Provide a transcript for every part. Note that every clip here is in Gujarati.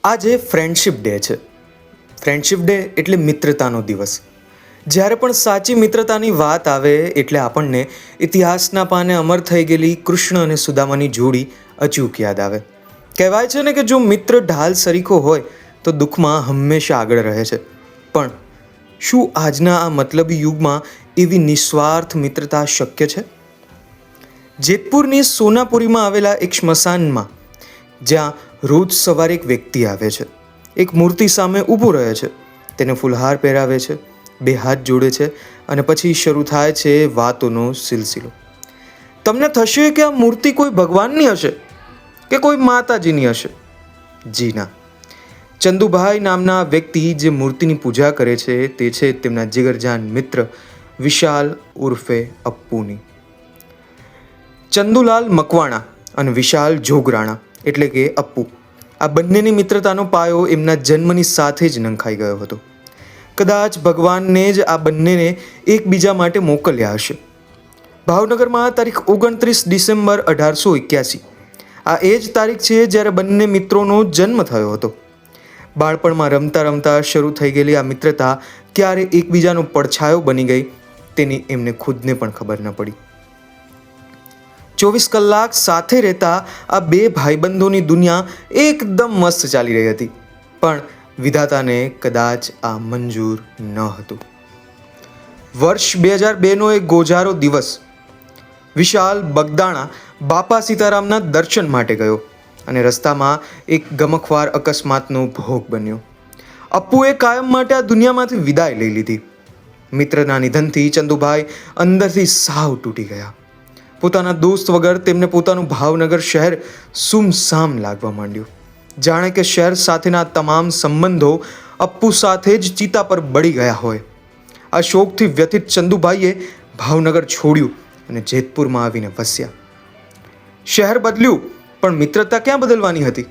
આજે ફ્રેન્ડશિપ ડે છે. ફ્રેન્ડશિપ ડે એટલે મિત્રતાનો દિવસ. જ્યારે પણ સાચી મિત્રતાની વાત આવે એટલે આપણને ઇતિહાસના પાને અમર થઈ ગયેલી કૃષ્ણ અને સુદામાની જોડી અચૂક યાદ આવે. કહેવાય છે ને કે જો મિત્ર ઢાલ સરીખો હોય તો દુઃખમાં હંમેશા આગળ રહે છે. પણ શું આજના આ મતલબી યુગમાં એવી નિસ્વાર્થ મિત્રતા શક્ય છે? જેતપુરની સોનાપુરીમાં આવેલા એક સ્મશાનમાં જ્યાં રોજ સવારે એક વ્યક્તિ આવે છે, એક મૂર્તિ સામે ઊભો રહે છે, તેને ફૂલહાર પહેરાવે છે, બે હાથ જોડે છે અને પછી શરૂ થાય છે વાતોનો સિલસિલો. તમને થશે કે આ મૂર્તિ કોઈ ભગવાનની હશે કે કોઈ માતાજીની હશે. જી ના, ચંદુભાઈ નામના વ્યક્તિ જે મૂર્તિની પૂજા કરે છે તે છે તેમના જીગરજાન મિત્ર વિશાલ ઉર્ફે અપ્પુની. ચંદુલાલ મકવાણા અને વિશાલ જોગરાણા એટલે કે અપ્પુ, આ બંનેની મિત્રતાનો પાયો એમના જન્મની સાથે જ નંખાઈ ગયો હતો. કદાચ ભગવાનને જ આ બંનેને એકબીજા માટે મોકલ્યા હશે. ભાવનગરમાં તારીખ 29 ડિસેમ્બર 1881, આ એ જ તારીખ છે જ્યારે બંને મિત્રોનો જન્મ થયો હતો. બાળપણમાં રમતા રમતા શરૂ થઈ ગયેલી આ મિત્રતા ક્યારે એકબીજાનો પડછાયો બની ગઈ તેની એમને ખુદને પણ ખબર ન પડી. 24 કલાક સાથે રહેતા આ બે ભાઈબંધોની દુનિયા એકદમ મસ્ત ચાલી રહી હતી, પણ વિધાતાને કદાચ આ મંજૂર ન હતું. વર્ષ 2002નો એક ગોજારો દિવસ. વિશાલ બગદાણા બાપા સીતારામના દર્શન માટે ગયો અને રસ્તામાં એક ગમખ્વાર અકસ્માતનો ભોગ બન્યો. અપ્પુએ કાયમ માટે આ દુનિયામાંથી વિદાય લઈ લીધી. મિત્રના નિધનથી ચંદુભાઈ અંદરથી સાવ તૂટી ગયા. પોતાના દોસ્ત વગર તેમને પોતાનું ભાવનગર શહેર સુમસામ લાગવા માંડ્યું. જાણે કે શહેર સાથેના તમામ સંબંધો અપ્પુ સાથે જ ચિતા પર બળી ગયા હોય. આ શોકથી વ્યથિત ચંદુભાઈએ ભાવનગર છોડ્યું અને જેતપુરમાં આવીને વસ્યા. શહેર બદલ્યું પણ મિત્રતા ક્યાં બદલવાની હતી?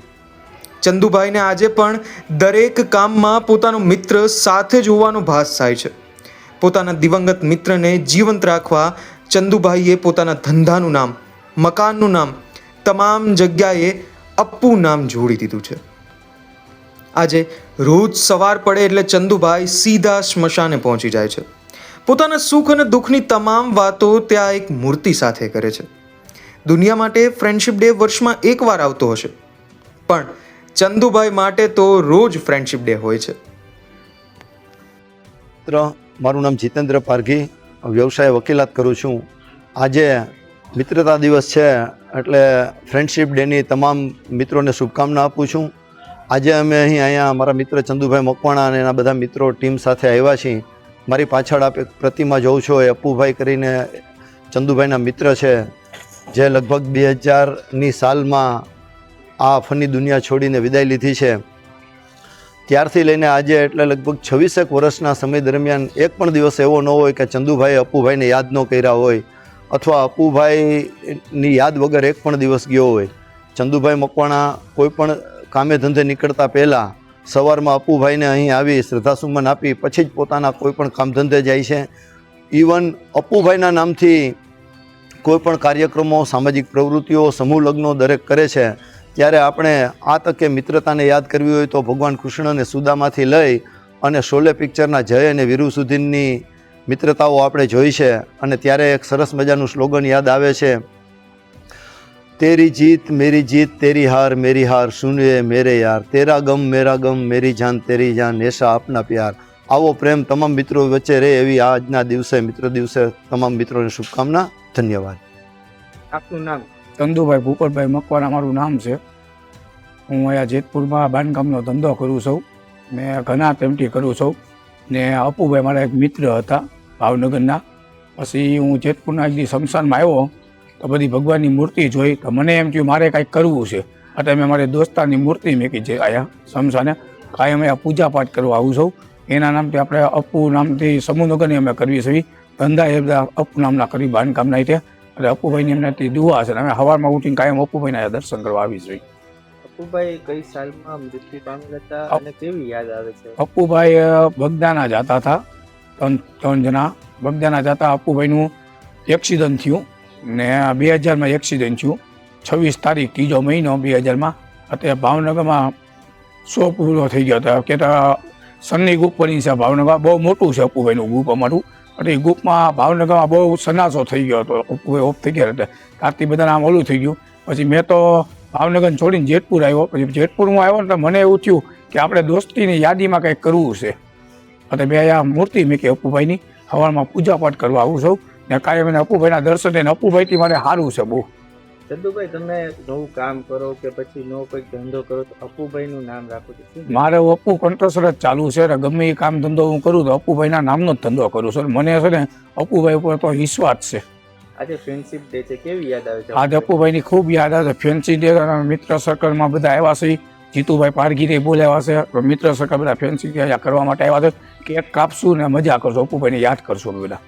ચંદુભાઈને આજે પણ દરેક કામમાં પોતાનો મિત્ર સાથે જ હોવાનો ભાસ થાય છે. પોતાના દિવંગત મિત્રને જીવંત રાખવા ચંદુભાઈએ પોતાના ધંધાનું નામ, મકાનનું નામ, તમામ જગ્યાએ અપ્પુ નામ જોડી દીધું છે. આજે રોજ સવાર પડે એટલે ચંદુભાઈ સીધા સ્મશાને પહોંચી જાય છે. પોતાના સુખ અને દુઃખની તમામ વાતો ત્યાં એક મૂર્તિ સાથે કરે છે. દુનિયા માટે ફ્રેન્ડશિપ ડે વર્ષમાં એકવાર આવતો હશે, પણ ચંદુભાઈ માટે તો રોજ ફ્રેન્ડશિપ ડે હોય છે. મારું નામ જીતેન્દ્ર પારઘી, વ્યવસાય વકીલાત કરું છું. આજે મિત્રતા દિવસ છે એટલે ફ્રેન્ડશિપ ડેની તમામ મિત્રોને શુભકામના આપું છું. આજે અમે અહીંયા મારા મિત્ર ચંદુભાઈ મકવાણા અને એના બધા મિત્રો ટીમ સાથે આવ્યા છીએ. મારી પાછળ આપ એક પ્રતિમા જોઉં છો, એ અપ્પુભાઈ કરીને ચંદુભાઈના મિત્ર છે, જે લગભગ 2000ની સાલમાં આ ફની દુનિયા છોડીને વિદાય લીધી છે. ત્યારથી લઈને આજે એટલે લગભગ 26 વર્ષના સમય દરમિયાન એક પણ દિવસ એવો ન હોય કે ચંદુભાઈએ અપ્પુભાઈને યાદ ન કર્યા હોય અથવા અપ્પુભાઈની યાદ વગર એક પણ દિવસ ગયો હોય. ચંદુભાઈ મકવાણા કોઈ પણ કામે ધંધે નીકળતા પહેલાં સવારમાં અપ્પુભાઈને અહીં આવી શ્રદ્ધાસુમન આપી પછી જ પોતાના કોઈ પણ કામ ધંધે જાય છે. ઇવન અપ્પુભાઈના નામથી કોઈ પણ કાર્યક્રમો, સામાજિક પ્રવૃત્તિઓ, સમૂહ લગ્નો દરેક કરે છે. ત્યારે આપણે આ તકે મિત્રતાને યાદ કરવી હોય તો ભગવાન કૃષ્ણ અને સુદામાથી લઈ અને શોલે પિક્ચરના જય અને વીરુ સુધીની મિત્રતાઓ આપણે જોઈ છે. અને ત્યારે એક સરસ મજાનું સ્લોગન યાદ આવે છે, તેરી જીત મેરી જીત, તેરી હાર મેરી હાર, સુને મેરે યાર, તેરા ગમ મેરા ગમ, મેરી જાન તેરી જાન, એસા આપના પ્યાર. આવો પ્રેમ તમામ મિત્રો વચ્ચે રહે એવી આજના દિવસે, મિત્ર દિવસે તમામ મિત્રોને શુભકામના. ધન્યવાદ. આપનું નામ? ચંદુભાઈ ભૂપતભાઈ મકવાણા મારું નામ છે. હું અહીંયા જેતપુરમાં બાંધકામનો ધંધો કરું છું ને ઘણા ટાઈમથી કરું છું. ને અપ્પુભાઈ મારા એક મિત્ર હતા ભાવનગરના. પછી હું જેતપુરના એક દી શમશાનમાં આવ્યો તો બધી ભગવાનની મૂર્તિ જોઈ તો મને એમ થયું મારે કાંઈક કરવું છે. એટલે મેં મારી દોસ્તારની મૂર્તિ મૂકી છે અહીંયા શમશાને. કાંઈ અમે પૂજાપાઠ કરવા આવું છું. એના નામથી આપણે અપ્પુ નામથી સમૂહનગરની અમે કરવી છે. ધંધા એ બધા અપ્પુ નામના કરી બાંધકામના રીતે. એટલે અપ્પુભાઈની એમનાથી દુઆ છે. અમે સવારમાં ઉઠીને કાયમ અપ્પુભાઈના દર્શન કરવા આવી જોઈએ. અપ્પુભાઈ કઈ સાલમાં મૃત્યુ પામેલા હતા અને કેવી યાદ આવે છે? અપ્પુભાઈ બગદાના જતા હતા, ત્રણ જણા બગદાના જતા. અપ્પુભાઈનું એક્સિડન્ટ થયું ને 2000માં એક્સિડન્ટ થયું. 26 તારીખ 3 મહિનો 2000માં. અત્યારે ભાવનગરમાં 100 પૂરો થઈ ગયો હતો કે સન્ની ગ્રુપ બની છે ભાવનગર, બહુ મોટું છે અપુભાઈનું ગ્રુપ અમારું. એટલે એ ગ્રુપમાં ભાવનગરમાં બહુ સનાસો થઈ ગયો હતો, અપુભાઈ ઓફ થઈ ગયા હતા ત્યારથી બધાને આમ ઓલું થઈ ગયું. પછી મેં તો ભાવનગર છોડીને જેતપુર આવ્યો. પછી જેતપુરમાં આવ્યો ને તો મને એવું થયું કે આપણે દોસ્તીની યાદીમાં કંઈક કરવું છે. એટલે મેં અહીંયા મૂર્તિ મૂકી અપુભાઈની, સવારમાં પૂજાપાઠ કરવા આવું છું ને કાયમ એને અપુભાઈના દર્શન એને અપુભાઈથી મારે સારું છે બહુ. ચંદુભાઈ, તમે નવું કામ કરો કે પછી નવો કોઈક ધંધો કરો તો અપુભાઈનું નામ રાખો છો શું? મારે અપુ કંટ્રસર જ ચાલુ છે ને ગમે એ કામ ધંધો હું કરું તો અપુભાઈના નામનો જ ધંધો કરું છું. મને છે ને અપુભાઈ ઉપર તો વિશ્વાસ છે. આજે ફ્રેન્ડશિપ ડે છે, કેવી યાદ આવે છે? આજે અપુભાઈની ખૂબ યાદ આવે છે. ફેન્સી ડે મિત્ર સર્કલમાં બધા આવ્યા છે, જીતુભાઈ પારગીરે બોલાવ્યા છે, મિત્ર સર્કલ બધા ફેન્સી ડે કરવા માટે આવ્યા છે. કેક કાપશું ને મજા કરશું, અપુભાઈને યાદ કરશું અમે બધા.